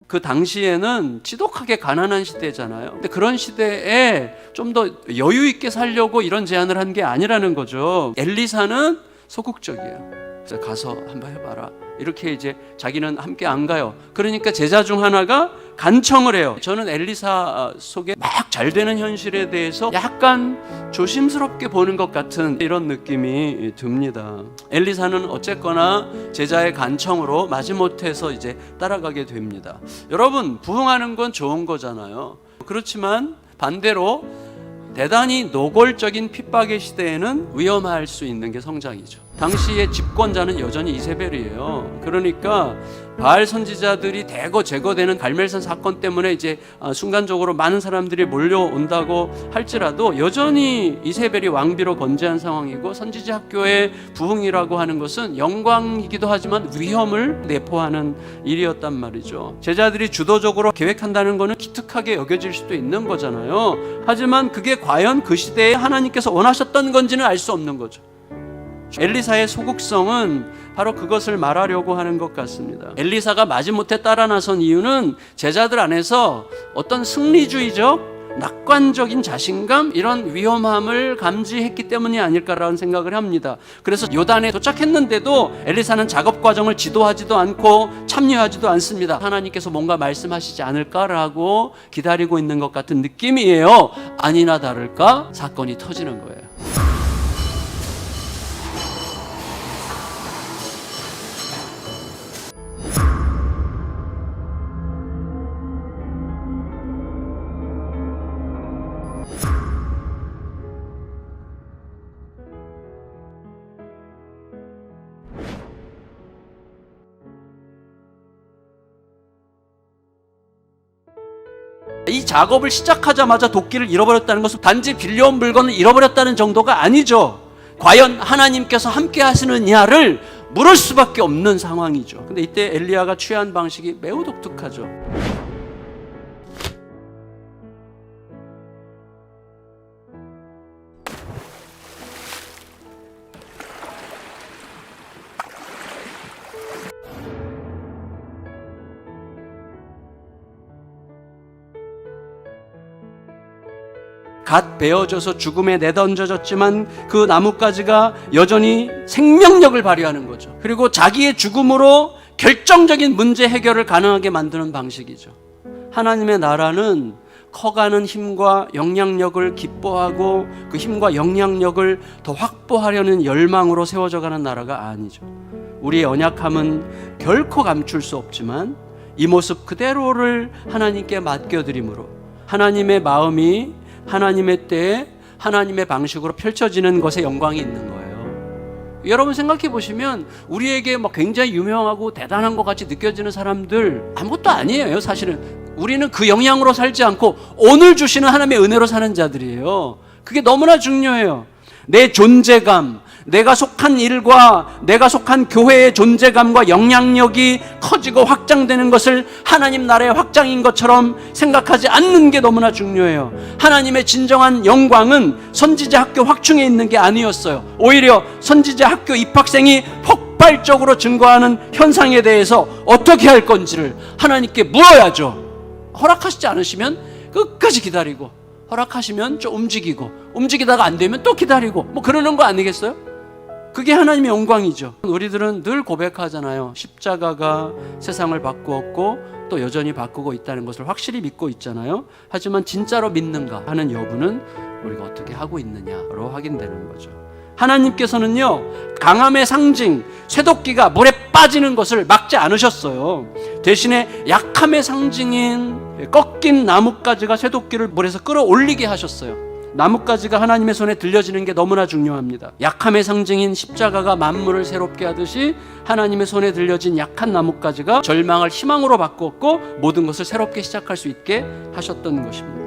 그 당시에는 지독하게 가난한 시대잖아요. 근데 그런 시대에 좀 더 여유 있게 살려고 이런 제안을 한 게 아니라는 거죠. 엘리사는 소극적이에요. 그래서 가서 한번 해봐라. 이렇게 이제 자기는 함께 안 가요. 그러니까 제자 중 하나가 간청을 해요. 저는 엘리사 속에 막 잘 되는 현실에 대해서 약간 조심스럽게 보는 것 같은 이런 느낌이 듭니다. 엘리사는 어쨌거나 제자의 간청으로 마지못해서 이제 따라가게 됩니다. 여러분, 부흥하는 건 좋은 거잖아요. 그렇지만 반대로 대단히 노골적인 핍박의 시대에는 위험할 수 있는 게 성장이죠. 당시의 집권자는 여전히 이세벨이에요. 그러니까 바알 선지자들이 대거 제거되는 갈멜산 사건 때문에 이제 순간적으로 많은 사람들이 몰려온다고 할지라도 여전히 이세벨이 왕비로 건재한 상황이고, 선지자 학교의 부흥이라고 하는 것은 영광이기도 하지만 위험을 내포하는 일이었단 말이죠. 제자들이 주도적으로 계획한다는 것은 기특하게 여겨질 수도 있는 거잖아요. 하지만 그게 과연 그 시대에 하나님께서 원하셨던 건지는 알 수 없는 거죠. 엘리사의 소극성은 바로 그것을 말하려고 하는 것 같습니다. 엘리사가 마지못해 따라 나선 이유는 제자들 안에서 어떤 승리주의적, 낙관적인 자신감, 이런 위험함을 감지했기 때문이 아닐까라는 생각을 합니다. 그래서 요단에 도착했는데도 엘리사는 작업 과정을 지도하지도 않고 참여하지도 않습니다. 하나님께서 뭔가 말씀하시지 않을까라고 기다리고 있는 것 같은 느낌이에요. 아니나 다를까 사건이 터지는 거예요. 이 작업을 시작하자마자 도끼를 잃어버렸다는 것은 단지 빌려온 물건을 잃어버렸다는 정도가 아니죠. 과연 하나님께서 함께 하시느냐를 물을 수밖에 없는 상황이죠. 근데 이때 엘리야가 취한 방식이 매우 독특하죠. 갓 베어져서 죽음에 내던져졌지만 그 나뭇가지가 여전히 생명력을 발휘하는 거죠. 그리고 자기의 죽음으로 결정적인 문제 해결을 가능하게 만드는 방식이죠. 하나님의 나라는 커가는 힘과 영향력을 기뻐하고 그 힘과 영향력을 더 확보하려는 열망으로 세워져가는 나라가 아니죠. 우리의 연약함은 결코 감출 수 없지만 이 모습 그대로를 하나님께 맡겨드림으로 하나님의 마음이 하나님의 때에 하나님의 방식으로 펼쳐지는 것에 영광이 있는 거예요. 여러분 생각해 보시면 우리에게 막 굉장히 유명하고 대단한 것 같이 느껴지는 사람들 아무것도 아니에요. 사실은 우리는 그 영향으로 살지 않고 오늘 주시는 하나님의 은혜로 사는 자들이에요. 그게 너무나 중요해요. 내 존재감, 내가 속한 일과 내가 속한 교회의 존재감과 영향력이 커지고 확장되는 것을 하나님 나라의 확장인 것처럼 생각하지 않는 게 너무나 중요해요. 하나님의 진정한 영광은 선지자 학교 확충에 있는 게 아니었어요. 오히려 선지자 학교 입학생이 폭발적으로 증가하는 현상에 대해서 어떻게 할 건지를 하나님께 물어야죠. 허락하시지 않으시면 끝까지 기다리고, 허락하시면 좀 움직이고, 움직이다가 안 되면 또 기다리고, 뭐 그러는 거 아니겠어요? 그게 하나님의 영광이죠. 우리들은 늘 고백하잖아요. 십자가가 세상을 바꾸었고 또 여전히 바꾸고 있다는 것을 확실히 믿고 있잖아요. 하지만 진짜로 믿는가 하는 여부는 우리가 어떻게 하고 있느냐로 확인되는 거죠. 하나님께서는요, 강함의 상징 쇠도끼가 물에 빠지는 것을 막지 않으셨어요. 대신에 약함의 상징인 꺾인 나뭇가지가 쇠도끼를 물에서 끌어올리게 하셨어요. 나뭇가지가 하나님의 손에 들려지는 게 너무나 중요합니다. 약함의 상징인 십자가가 만물을 새롭게 하듯이 하나님의 손에 들려진 약한 나뭇가지가 절망을 희망으로 바꾸었고 모든 것을 새롭게 시작할 수 있게 하셨던 것입니다.